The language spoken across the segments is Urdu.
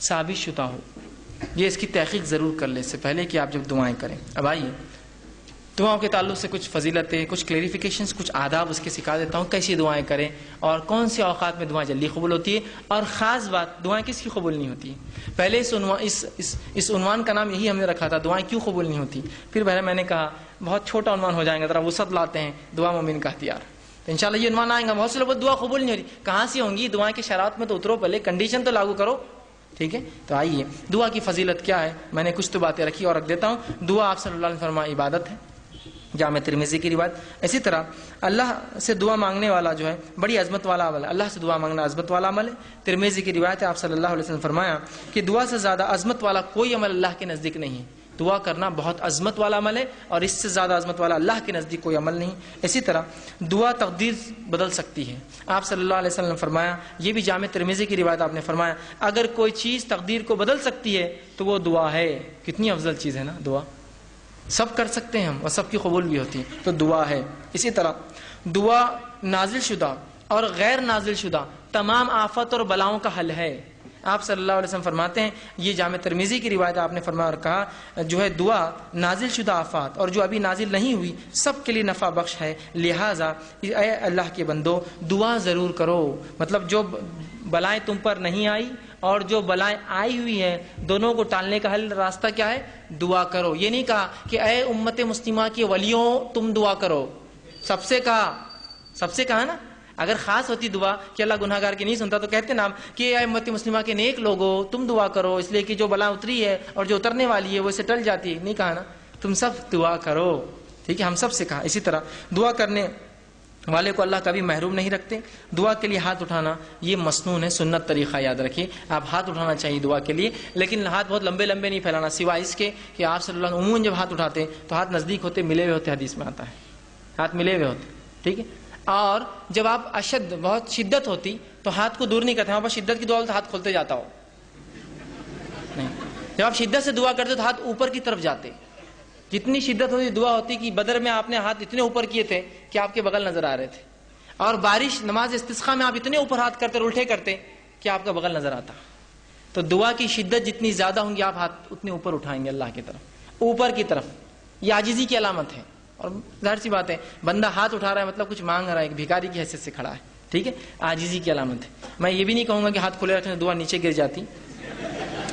ثابت شدہ ہو. یہ اس کی تحقیق ضرور کر لیں اس سے پہلے کہ آپ جب دعائیں کریں. اب آئیے دعاؤں کے تعلق سے کچھ فضیلتیں، کچھ کلیریفیکیشنز، کچھ آداب اس کے سکھا دیتا ہوں کیسی دعائیں کریں اور کون سے اوقات میں دعائیں جلدی قبول ہوتی ہے، اور خاص بات دعائیں کس کی قبول نہیں ہوتی. پہلے اس عنوان کا نام یہی ہم نے رکھا تھا، دعائیں کیوں قبول نہیں ہوتی. پھر پہلے میں نے کہا بہت چھوٹا عنوان ہو جائے گا، ذرا وسعت لاتے ہیں، دعا مومن کا ہتھیار. تو انشاءاللہ یہ عنوان آئے گا. بہت سے لوگ دعا قبول نہیں ہو رہی، کہاں سے ہوں گی؟ دعائیں کی شرائط میں تو اترو، پہلے کنڈیشن تو لاگو کرو. ٹھیک ہے، تو آئیے دعا کی فضیلت کیا ہے. میں نے کچھ تو باتیں رکھی اور رکھ دیتا ہوں. دعا آپ صلی اللہ علیہ وسلم فرمایا عبادت ہے، جامع ترمذی کی روایت. اسی طرح اللہ سے دعا مانگنے والا جو ہے بڑی عظمت والا عمل ہے. اللہ سے دعا مانگنا عظمت والا عمل ہے. ترمذی کی روایت ہے، آپ صلی اللہ علیہ وسلم فرمایا کہ دعا سے زیادہ عظمت والا کوئی عمل اللہ کے نزدیک نہیں ہے. دعا کرنا بہت عظمت والا عمل ہے اور اس سے زیادہ عظمت والا اللہ کے نزدیک کوئی عمل نہیں. اسی طرح دعا تقدیر بدل سکتی ہے. آپ صلی اللہ علیہ وسلم نے فرمایا، یہ بھی جامع ترمذی کی روایت، آپ نے فرمایا اگر کوئی چیز تقدیر کو بدل سکتی ہے تو وہ دعا ہے. کتنی افضل چیز ہے نا دعا. سب کر سکتے ہیں ہم اور سب کی قبول بھی ہوتی ہے، تو دعا ہے. اسی طرح دعا نازل شدہ اور غیر نازل شدہ تمام آفت اور بلاؤں کا حل ہے. آپ صلی اللہ علیہ وسلم فرماتے ہیں، یہ جامع ترمذی کی روایت آپ نے فرمایا اور کہا جو ہے دعا نازل شدہ آفات اور جو ابھی نازل نہیں ہوئی سب کے لیے نفع بخش ہے. لہٰذا اے اللہ کے بندو دعا ضرور کرو. مطلب جو بلائیں تم پر نہیں آئی اور جو بلائیں آئی ہوئی ہیں دونوں کو ٹالنے کا حل راستہ کیا ہے؟ دعا کرو. یہ نہیں کہا کہ اے امت مسلمہ کے ولیوں تم دعا کرو، سب سے کہا نا. اگر خاص ہوتی دعا کہ اللہ گناہ گار کی نہیں سنتا تو کہتے نا کہ اے امت مسلمہ کے نیک لوگوں تم دعا کرو، اس لیے کہ جو بلا اتری ہے اور جو اترنے والی ہے وہ اسے ٹل جاتی ہے. نہیں کہا نا، تم سب دعا کرو. ٹھیک ہے، ہم سب سے کہا. اسی طرح دعا کرنے والے کو اللہ کبھی محروم نہیں رکھتے. دعا کے لیے ہاتھ اٹھانا یہ مسنون ہے، سنت طریقہ یاد رکھیے. آپ ہاتھ اٹھانا چاہیے دعا کے لیے، لیکن ہاتھ بہت لمبے لمبے نہیں پھیلانا، سوائے اس کے کہ آپ صلی اللہ علیہ وسلم عموماً جب ہاتھ اٹھاتے تو ہاتھ نزدیک ہوتے، ملے ہوئے ہوتے. حدیث میں آتا ہے ہاتھ ملے ہوئے ہوتے. ٹھیک ہے، اور جب آپ بہت شدت ہوتی تو ہاتھ کو دور نہیں کرتے. وہاں پر شدت کی دعا تو ہاتھ کھولتے جاتا ہو نہیں. جب آپ شدت سے دعا کرتے تو ہاتھ اوپر کی طرف جاتے. جتنی شدت ہوتی دعا ہوتی کہ بدر میں آپ نے ہاتھ اتنے اوپر کیے تھے کہ آپ کے بغل نظر آ رہے تھے، اور بارش نماز استسقاء میں آپ اتنے اوپر ہاتھ کرتے الٹے کرتے کہ آپ کا بغل نظر آتا. تو دعا کی شدت جتنی زیادہ ہوں گی آپ ہاتھ اتنے اوپر اٹھائیں گے اللہ کی طرف، اوپر کی طرف. یہ عاجزی کی علامت ہے. اور ظاہر سی بات ہے بندہ ہاتھ اٹھا رہا ہے مطلب کچھ مانگ رہا ہے، ایک بھکاری کی حیثیت سے کھڑا ہے. ٹھیک ہے، عاجزی کی علامت ہے. میں یہ بھی نہیں کہوں گا کہ ہاتھ کھلے رکھنے سے دعا نیچے گر جاتی،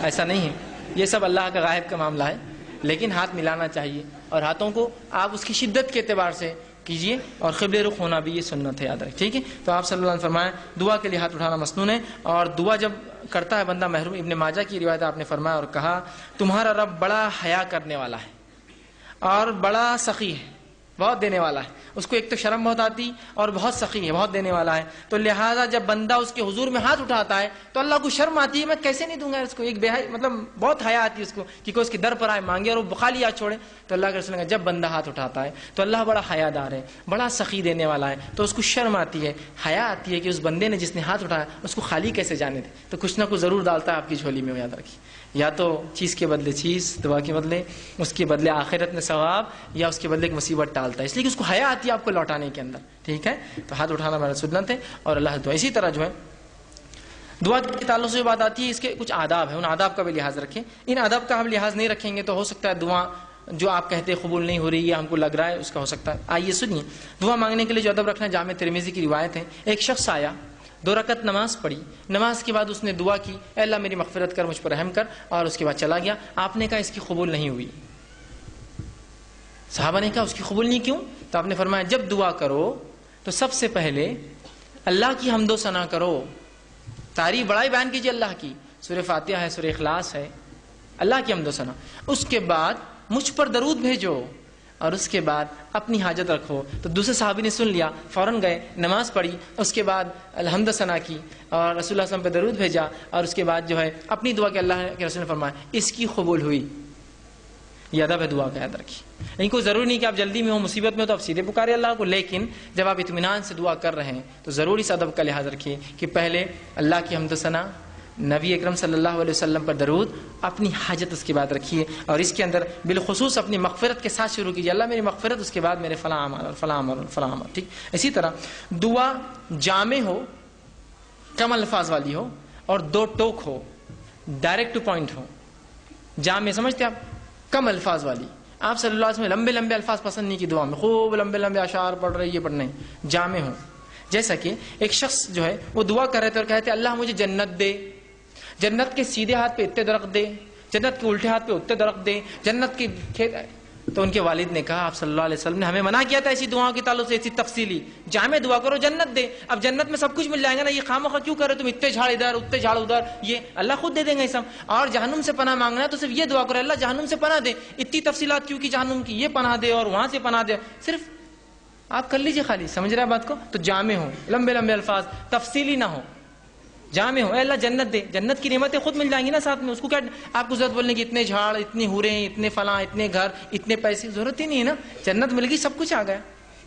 ایسا نہیں ہے. یہ سب اللہ کا غائب کا معاملہ ہے. لیکن ہاتھ ملانا چاہیے اور ہاتھوں کو آپ اس کی شدت کے اعتبار سے کیجئے، اور قبلے رخ ہونا بھی یہ سنت ہے، یاد رکھ. ٹھیک ہے، تو آپ صلی اللہ علیہ وسلم فرمایا دعا کے لیے ہاتھ اٹھانا مسنون ہے. اور دعا جب کرتا ہے بندہ محروم. ابن ماجہ کی روایت آپ نے فرمایا اور کہا تمہارا رب بڑا حیا کرنے والا ہے اور بڑا سخی ہے، بہت دینے والا ہے. اس کو ایک تو شرم بہت آتی اور بہت سخی ہے، بہت دینے والا ہے. تو لہٰذا جب بندہ اس کے حضور میں ہاتھ اٹھاتا ہے تو اللہ کو شرم آتی ہے، میں کیسے نہیں دوں گا اس کو. ایک مطلب بہت حیا آتی ہے اس کو کہ کوئی اس کے در پر آئے مانگے اور وہ بخالی ہاتھ چھوڑے. تو اللہ کے رسول نے جب بندہ ہاتھ اٹھاتا ہے تو اللہ بڑا حیا دار ہے، بڑا سخی دینے والا ہے. تو اس کو شرم آتی ہے، حیا آتی ہے کہ اس بندے نے جس نے ہاتھ اٹھایا اس کو خالی کیسے جانے دے. تو کچھ نہ کچھ ضرور ڈالتا ہے آپ کی جھولی میں، یاد رکھیے. یا تو چیز کے بدلے چیز، دعا کے بدلے، اس کے بدلے آخرت میں ثواب، یا اس کے بدلے ایک مصیبت ٹالتا ہے، اس لیے کہ اس کو حیا آتی ہے آپ کو لوٹانے کے اندر. ٹھیک ہے، تو ہاتھ اٹھانا بڑا سنت ہے اور اللہ دعا. اسی طرح جو ہے دعا کے تعلق سے جو بات آتی ہے اس کے کچھ آداب ہیں، ان آداب کا بھی لحاظ رکھیں. ان آداب کا ہم لحاظ نہیں رکھیں گے تو ہو سکتا ہے دعا جو آپ کہتے قبول نہیں ہو رہی ہے، ہم کو لگ رہا ہے اس کا ہو سکتا ہے. آئیے سنیے دعا مانگنے کے لیے جو ادب رکھنا. جامع ترمذی کی روایت ہے، ایک شخص آیا، 2 رکعت نماز پڑھی، نماز کے بعد اس نے دعا کی اے اللہ میری مغفرت کر، مجھ پر رحم کر، اور اس کے بعد چلا گیا. آپ نے کہا اس کی قبول نہیں ہوئی. صحابہ نے کہا اس کی قبول نہیں کیوں؟ تو آپ نے فرمایا جب دعا کرو تو سب سے پہلے اللہ کی حمد و ثنا کرو، تعریف بڑائی بیان کیجیے اللہ کی. سورہ فاتحہ ہے، سورہ اخلاص ہے، اللہ کی حمد و ثنا. اس کے بعد مجھ پر درود بھیجو اور اس کے بعد اپنی حاجت رکھو. تو دوسرے صحابی نے سن لیا، فوراً گئے، نماز پڑھی، اس کے بعد الحمد ثنا کی اور رسول اللہ صلی اللہ علیہ وسلم پہ درود بھیجا، اور اس کے بعد جو ہے اپنی دعا کہ اللہ کے رسول نے فرمایا اس کی قبول ہوئی. یہ ادب ہے دعا کا، یاد رکھیے. نہیں کوئی ضروری نہیں کہ آپ جلدی میں ہو، مصیبت میں ہو تو آپ سیدھے پکارے اللہ کو، لیکن جب آپ اطمینان سے دعا کر رہے ہیں تو ضرور اس ادب کا لحاظ رکھیے کہ پہلے اللہ کی حمد و ثنا، نبی اکرم صلی اللہ علیہ وسلم پر درود، اپنی حاجت اس کے بعد رکھیے، اور اس کے اندر بالخصوص اپنی مغفرت کے ساتھ شروع کیجیے. اللہ میری مغفرت، اس کے بعد میرے فلاں عمل اور فلاں عمل اور فلاں عمل. ٹھیک. اسی طرح دعا جامع ہو، کم الفاظ والی ہو اور 2 ٹوک ہو. ڈائریکٹ ٹو پوائنٹ ہو، جامع، سمجھتے آپ، کم الفاظ والی. آپ صلی اللہ علیہ وسلم لمبے لمبے الفاظ پسند نہیں کی دعا میں، خوب لمبے لمبے اشعار پڑھ رہے، یہ پڑھنا ہے، جامع ہو. جیسا کہ ایک شخص جو ہے وہ دعا کر رہے تھے اور کہتے اللہ مجھے جنت دے، جنت کے سیدھے ہاتھ پہ اتنے درخت دے، جنت کے الٹے ہاتھ پہ اتنے درخت دے، جنت کے کھیت. تو ان کے والد نے کہا، آپ صلی اللہ علیہ وسلم نے ہمیں منع کیا تھا ایسی دعاؤں کے تعلق سے، ایسی تفصیلی جامع دعا کرو جنت دے. اب جنت میں سب کچھ مل جائے گا نا، یہ خواہ کیوں کر رہے تم اتنے جھاڑ ادھر اتنے جھاڑ ادھر، یہ اللہ خود دے دیں گے سب. اور جہنم سے پناہ مانگنا ہے تو صرف یہ دعا کرو اللہ جہنم سے پناہ دے. اتنی تفصیلات کیوں کی جہنم کی، یہ پناہ دے اور وہاں سے پناہ دے، صرف آپ کر لیجئے خالی. سمجھ رہے ہیں بات کو؟ تو جامع ہو، لمبے لمبے الفاظ، تفصیلی نہ ہو، جامع ہو. اے اللہ جنت دے، جنت کی نعمتیں خود مل جائیں گی نا ساتھ میں، اس کو کیا آپ کو ضرورت بولنے کی اتنے جھاڑ، اتنی حوریں، اتنے فلاں، اتنے گھر، اتنے پیسے، ضرورت ہی نہیں ہے نا. جنت مل گئی، سب کچھ آ گیا،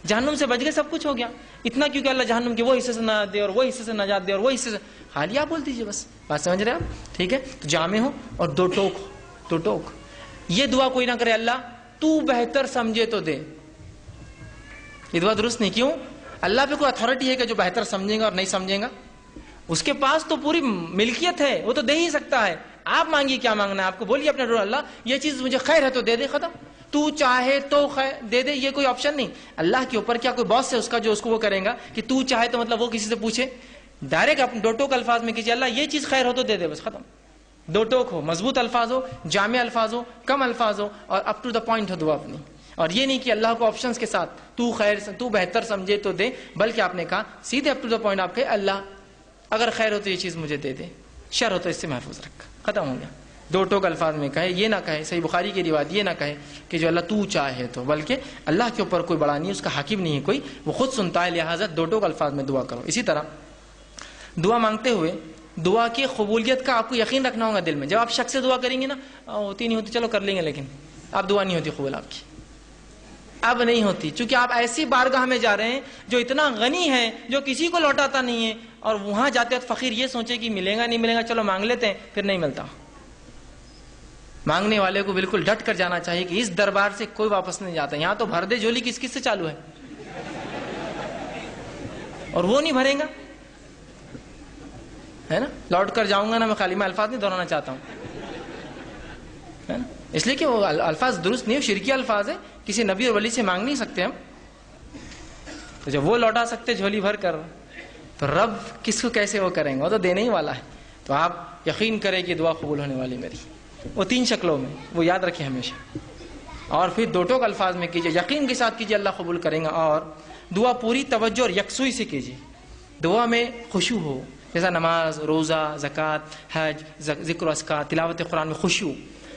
جہنم سے بچ گئے، سب کچھ ہو گیا. اتنا کیوں کہ اللہ جہنم کے وہ حصے سے نجات دے اور وہ حصے سے نجات دے اور وہ حصے سے، خالی آپ بول دیجیے بس. بات سمجھ رہے ہیں آپ؟ ٹھیک ہے. تو جامع ہو اور دو ٹوک ہو. دو ٹوک، یہ دعا کوئی نہ کرے اللہ تو بہتر سمجھے تو دے، یہ دعا درست نہیں. کیوں؟ اللہ پہ کوئی اتھارٹی ہے کہ جو بہتر سمجھے گا اور نہیں سمجھے گا؟ اس کے پاس تو پوری ملکیت ہے، وہ تو دے ہی سکتا ہے. آپ مانگیے کیا مانگنا ہے آپ کو، بولیے اپنے اللہ یہ چیز مجھے خیر ہے تو دے دے، ختم. تو چاہے تو خیر دے دے، یہ کوئی آپشن نہیں. اللہ کے اوپر کیا کوئی باس ہے اس کا جو اس کو وہ کرے گا کہ تو چاہے تو مطلب وہ کسی سے پوچھے؟ ڈائریکٹ اپنے دو ٹوک الفاظ میں کیجیے اللہ یہ چیز خیر ہو تو دے دے، بس ختم. دو ٹوک ہو، مضبوط الفاظ ہو، جامع الفاظ ہو، کم الفاظ ہو اور اپ ٹو دا پوائنٹ ہو دعا اپنی. اور یہ نہیں کہ اللہ کو آپشنز کے ساتھ تو خیر تو بہتر سمجھے تو دے، بلکہ آپ نے کہا سیدھے اپ ٹو دا پوائنٹ، آپ کہے اللہ اگر خیر ہو تو یہ چیز مجھے دے دے، شر ہو تو اس سے محفوظ رکھ، ختم ہو گیا. دو ٹوک الفاظ میں کہے، یہ نہ کہے، صحیح بخاری کی روایت یہ نہ کہے کہ جو اللہ تو چاہے تو، بلکہ اللہ کے اوپر کوئی بڑا نہیں ہے، اس کا حاکم نہیں ہے کوئی، وہ خود سنتا ہے، لہٰذا دو ٹوک الفاظ میں دعا کرو. اسی طرح دعا مانگتے ہوئے دعا کی قبولیت کا آپ کو یقین رکھنا ہوگا دل میں. جب آپ شخص سے دعا کریں گے نا، ہوتی نہیں ہوتی چلو کر لیں گے، لیکن اب دعا نہیں ہوتی قبول آپ کی، اب نہیں ہوتی، چونکہ آپ ایسی بارگاہ میں جا رہے ہیں جو اتنا غنی ہے، جو کسی کو لوٹاتا نہیں ہے، اور وہاں جاتے وقت فقیر یہ سوچے کہ ملے گا نہیں ملے گا، چلو مانگ لیتے ہیں، پھر نہیں ملتا. مانگنے والے کو بالکل ڈٹ کر جانا چاہیے کہ اس دربار سے کوئی واپس نہیں جاتا. یہاں تو بھر دے جھولی کس کس سے چالو ہے، اور وہ نہیں بھرے گا، ہے نا. لوٹ کر جاؤں گا نا، میں خالی میں الفاظ نہیں دہرانا چاہتا ہوں، ہے نا، اس لیے کہ وہ الفاظ درست نہیں، شرکی الفاظ ہے، کسی نبی اور ولی سے مانگ نہیں سکتے ہم. تو جب وہ لوٹا سکتے جھولی بھر کر، تو رب کس کو کیسے وہ کریں گے، وہ تو دینے ہی والا ہے. تو آپ یقین کریں کہ دعا قبول ہونے والی میری، وہ 3 شکلوں میں، وہ یاد رکھیں ہمیشہ. اور پھر دو ٹوک الفاظ میں کیجیے، یقین کے ساتھ کیجیے اللہ قبول کریں گا. اور دعا پوری توجہ اور یکسوئی سے کیجیے، دعا میں خشوع ہو، جیسا نماز، روزہ، زکوٰۃ، حج، ذکر و اذکار، تلاوت قرآن میں خشوع،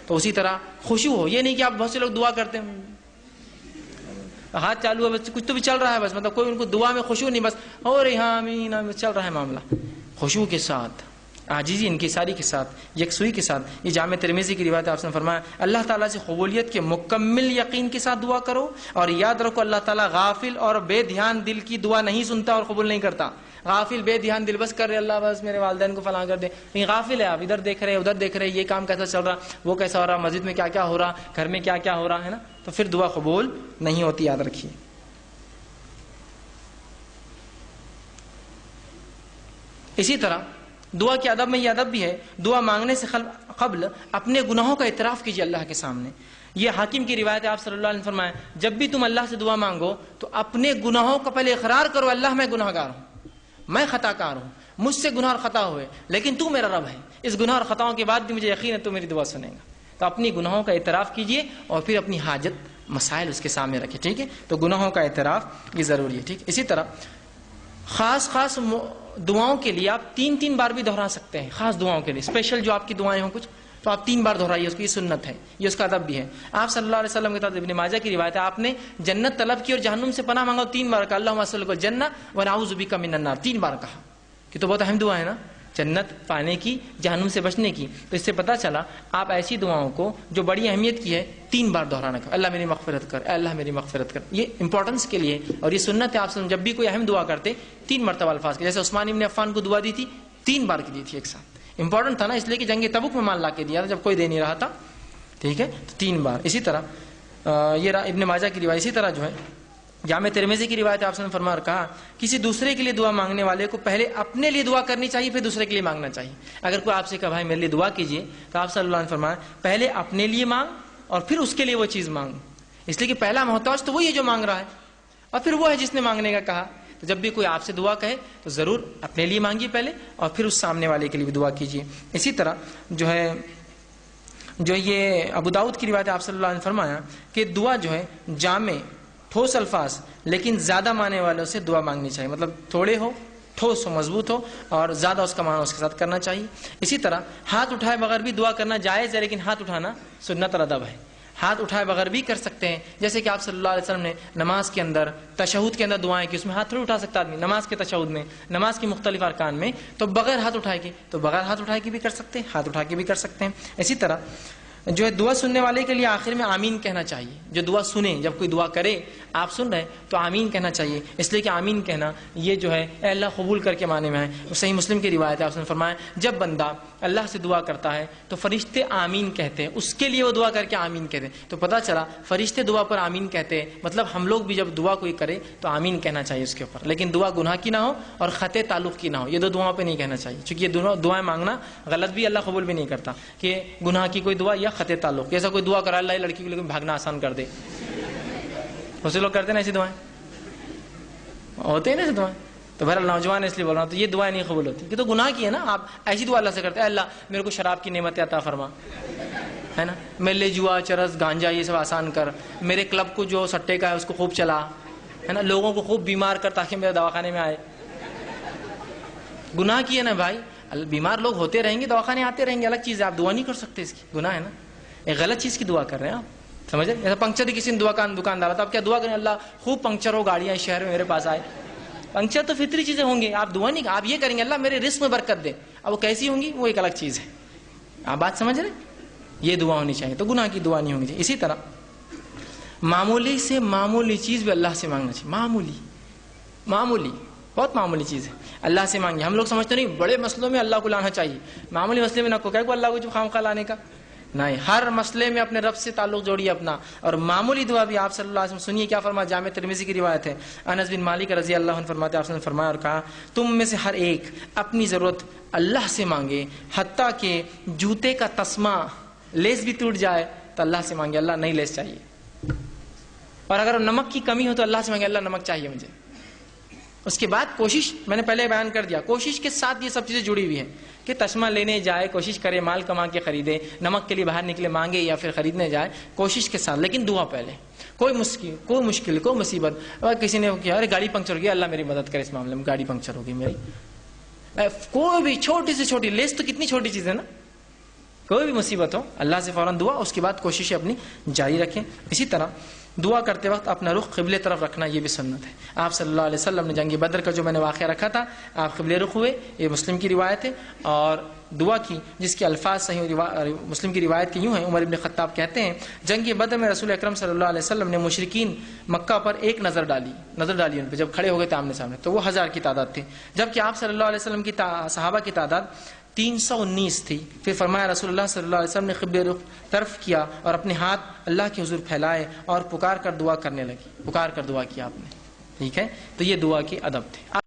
تو اسی طرح خشوع ہو. یہ نہیں کہ آپ بہت سے لوگ دعا کرتے ہیں ہاتھ چالو ہے بس، کچھ تو بھی چل رہا ہے بس، مطلب کوئی ان کو دعا میں خشوع نہیں، بس ہو رہی ہاں آمین آمین چل رہا ہے معاملہ. خشوع کے ساتھ، عاجزی انکساری کے ساتھ، یکسوئی کے ساتھ. یہ جامع ترمذی کی روایت، آپ نے فرمایا اللہ تعالیٰ سے قبولیت کے مکمل یقین کے ساتھ دعا کرو، اور یاد رکھو اللہ تعالیٰ غافل اور بے دھیان دل کی دعا نہیں سنتا اور قبول نہیں کرتا. غافل بے دھیان دل بس کر رہے اللہ بس میرے والدین کو فلاں کر دے، نہیں غافل ہے، آپ ادھر دیکھ رہے ادھر دیکھ رہے، یہ کام کیسا چل رہا، وہ کیسا ہو رہا، مسجد میں کیا کیا ہو رہا، گھر میں کیا کیا ہو رہا ہے نا، تو پھر دعا قبول نہیں ہوتی، یاد رکھیے. اسی طرح دعا کے ادب میں یہ ادب بھی ہے، دعا مانگنے سے قبل اپنے گناہوں کا اعتراف کیجیے اللہ کے سامنے. یہ حاکم کی روایت ہے، آپ صلی اللہ علیہ وسلم نے فرمایا جب بھی تم اللہ سے دعا مانگو تو اپنے گناہوں کا پہلے اقرار کرو، اللہ میں گناہ گار ہوں، میں خطا کار ہوں، مجھ سے گناہ اور خطا ہوئے، لیکن تو میرا رب ہے، اس گناہ اور خطاؤں کے بعد بھی مجھے یقین ہے تو میری دعا سنے گا. تو اپنی گناہوں کا اعتراف کیجیے اور پھر اپنی حاجت مسائل اس کے سامنے رکھیں. ٹھیک ہے، تو گناہوں کا اعتراف یہ ضروری ہے. ٹھیک. اسی طرح خاص دعاؤں کے لیے آپ 3 بار بھی دہرا سکتے ہیں. خاص دعاؤں کے لیے اسپیشل جو آپ کی دعائیں ہوں کچھ، تو آپ 3 بار دہرائیے اس کی، یہ سنت ہے، یہ اس کا ادب بھی ہے. آپ صلی اللہ علیہ وسلم کے ساتھ ابن ماجہ کی روایت ہے، آپ نے جنت طلب کی اور جہنم سے پناہ مانگا 3 بار کہا اللہم اسألک الجنہ ونعوذ بک من النار، 3 بار کہا. کہ تو بہت اہم دعا ہے نا، جنت پانے کی، جہنم سے بچنے کی. تو اس سے پتہ چلا آپ ایسی دعاؤں کو جو بڑی اہمیت کی ہے 3 بار دہرانا کر، اللہ میری مغفرت کر، اے اللہ میری مغفرت کر. یہ امپورٹنس کے لیے اور یہ سنت ہے. آپ جب بھی کوئی اہم دعا کرتے 3 مرتبہ الفاظ کے، جیسے عثمان ابن عفان کو دعا دی تھی 3 بار کی دی تھی ایک ساتھ. امپورٹنٹ تھا نا، اس لیے کہ جنگ تبوک میں مال لا کے دیا تھا جب کوئی دے نہیں رہا تھا. ٹھیک ہے، تو 3 بار. اسی طرح یہ ابن ماجہ کی روایت. اسی طرح جو ہے جامع ترمذی کی روایت آپ نے فرمایا اور کہا کسی دوسرے کے لیے دعا مانگنے والے کو پہلے اپنے لیے دعا کرنی چاہیے پھر دوسرے کے لیے مانگنا چاہیے. اگر کوئی آپ سے کہا بھائی میرے لیے دعا کیجیے تو آپ صلی اللہ علیہ وسلم فرمایا پہلے اپنے لیے مانگ اور پھر اس کے لیے وہ چیز مانگ, اس لیے کہ پہلا محتاج تو وہی ہے جو مانگ رہا ہے اور پھر وہ ہے جس نے مانگنے کا کہا. تو جب بھی کوئی آپ سے دعا کہے تو ضرور اپنے لیے مانگیے پہلے اور پھر اس سامنے والے کے لیے بھی دعا کیجیے. اسی طرح جو یہ ابو داؤد کی روایت آپ صلی اللہ علیہ وسلم فرمایا کہ دعا جو ہے جامع ٹھوس الفاظ لیکن زیادہ معنی والوں سے دعا مانگنی چاہیے, مطلب تھوڑے ہو, ٹھوس ہو, مضبوط ہو اور زیادہ اس کا معنی اس کے ساتھ کرنا چاہیے. اسی طرح ہاتھ اٹھائے بغیر بھی دعا کرنا جائز ہے, لیکن ہاتھ اٹھانا سنت اور ادب ہے. ہاتھ اٹھائے بغیر بھی کر سکتے ہیں, جیسے کہ آپ صلی اللہ علیہ وسلم نے نماز کے اندر تشہد کے اندر دعائیں کی, اس میں ہاتھ تھوڑی اٹھا سکتا آدمی نماز کے تشہد میں, نماز کی مختلف ارکان میں, تو بغیر ہاتھ اٹھائے کے تو بغیر ہاتھ اٹھائے کے بھی کر سکتے ہیں, ہاتھ اٹھا کے بھی کر سکتے ہیں. اسی طرح جو ہے دعا سننے والے کے لیے آخر میں آمین کہنا چاہیے. جو دعا سنے, جب کوئی دعا کرے آپ سن رہے تو آمین کہنا چاہیے, اس لیے کہ آمین کہنا یہ جو ہے اے اللہ قبول کر کے معنی میں ہے. صحیح مسلم کی روایت ہے, آپ نے فرمایا جب بندہ اللہ سے دعا کرتا ہے تو فرشتے آمین کہتے ہیں, اس کے لیے وہ دعا کر کے آمین کہتے ہیں. تو پتہ چلا فرشتے دعا پر آمین کہتے ہیں, مطلب ہم لوگ بھی جب دعا کوئی کرے تو آمین کہنا چاہیے اس کے اوپر, لیکن دعا گناہ کی نہ ہو اور خطے تعلق کی نہ ہو. یہ دو دعاؤں پہ نہیں کہنا چاہیے, چونکہ یہ دونوں دعائیں مانگنا غلط بھی, اللہ قبول بھی نہیں کرتا کہ گناہ کی کوئی دعا یا خطے تعلق. جیسا کوئی دعا کرا اللہ لڑکی کو لیکن بھاگنا آسان کر دے, بہت سے لوگ کرتے ہیں نا ایسی دعائیں, ہوتے ہیں نا ایسی دعائیں. تو بہرحال نوجوان اس لیے بول رہا ہوں تو یہ دعائیں نہیں قبول ہوتی کہ تو گناہ کی ہے نا. آپ ایسی دعا اللہ سے کرتے ہیں اللہ میرے کو شراب کی نعمت عطا فرما, ہے نا, میرے لیے جوا چرس گانجا یہ سب آسان کر, میرے کلب کو جو سٹے کا ہے اس کو خوب چلا, ہے نا, لوگوں کو خوب بیمار کر تاکہ میرے دواخانے میں آئے. گناہ کی ہے نا بھائی, بیمار لوگ ہوتے رہیں گے, دواخانے آتے رہیں گے, الگ چیز ہے, آپ دعا نہیں کر سکتے, اس کی گناہ ہے نا, ایک غلط چیز کی دعا کر رہے ہیں آپ, سمجھ رہے. جیسا پنکچر کی کسی نے دکاندار تھا, آپ کیا دعا کریں اللہ خوب پنکچر ہو گاڑیاں شہر میں میرے پاس آئے. پنکچر تو فطری چیزیں ہوں گی, آپ دعا نہیں, آپ یہ کریں گے اللہ میرے رزق میں برکت دے. اب وہ کیسی ہوں گی وہ ایک الگ چیز ہے, آپ بات سمجھ رہے. یہ دعا ہونی چاہیے, تو گناہ کی دعا نہیں ہونی چاہیے. اسی طرح معمولی سے معمولی چیز بھی اللہ سے مانگنا چاہیے, معمولی بہت معمولی چیز ہے اللہ سے مانگی. ہم لوگ سمجھتے نہیں بڑے مسئلوں میں اللہ کو لانا چاہیے, معمولی مسئلے میں نہ کو اللہ کو جو خواہ لانے کا نہیں, ہر مسئلے میں اپنے رب سے تعلق جوڑیے اپنا. اور معمولی دعا بھی آپ صلی اللہ علیہ وسلم سنیے کیا فرمایا, جامع ترمذی کی روایت ہے, انس بن مالک رضی اللہ عنہ فرماتے آپ نے فرمایا اور کہا تم میں سے ہر ایک اپنی ضرورت اللہ سے مانگے, حتیٰ کہ جوتے کا تسمہ لیس بھی ٹوٹ جائے تو اللہ سے مانگے اللہ نہیں لیس چاہیے, اور اگر نمک کی کمی ہو تو اللہ سے مانگے اللہ نمک چاہیے مجھے. اس کے بعد کوشش, میں نے پہلے بیان کر دیا, کوشش کے ساتھ یہ سب چیزیں جڑی ہوئی ہیں کہ تسمہ لینے جائے, کوشش کرے مال کما کے خریدے, نمک کے لیے باہر نکلے مانگے یا پھر خریدنے جائے, کوشش کے ساتھ, لیکن دعا پہلے. کوئی مشکل کوئی مصیبت, اگر کسی نے کیا ارے گاڑی پنکچر ہو گئی, اللہ میری مدد کرے اس معاملے میں, گاڑی پنکچر ہو گئی میری, کوئی بھی چھوٹی سے چھوٹی لیس تو کتنی چھوٹی چیز ہے نا, کوئی بھی مصیبت ہو اللہ سے فوراً دعا, اس کے بعد کوششیں اپنی جاری رکھیں. اسی طرح دعا کرتے وقت اپنا رخ قبلے طرف رکھنا یہ بھی سنت ہے. آپ صلی اللہ علیہ وسلم نے جنگ بدر کا جو میں نے واقعہ رکھا تھا, آپ قبلے رخ ہوئے, یہ مسلم کی روایت ہے, اور دعا کی جس کے الفاظ صحیح مسلم کی روایت کے یوں ہیں. عمر ابن خطاب کہتے ہیں جنگ بدر میں رسول اکرم صلی اللہ علیہ وسلم نے مشرکین مکہ پر ایک نظر ڈالی ان پہ جب کھڑے ہو گئے آمنے سامنے, تو وہ 1000 کی تعداد تھی, جبکہ آپ صلی اللہ علیہ وسلم کی صحابہ کی تعداد 319 تھی. پھر فرمایا رسول اللہ صلی اللہ علیہ وسلم نے قبلے رخ طرف کیا اور اپنے ہاتھ اللہ کے حضور پھیلائے اور پکار کر دعا کرنے لگی, پکار کر دعا کیا آپ نے. ٹھیک ہے, تو یہ دعا کے ادب تھے.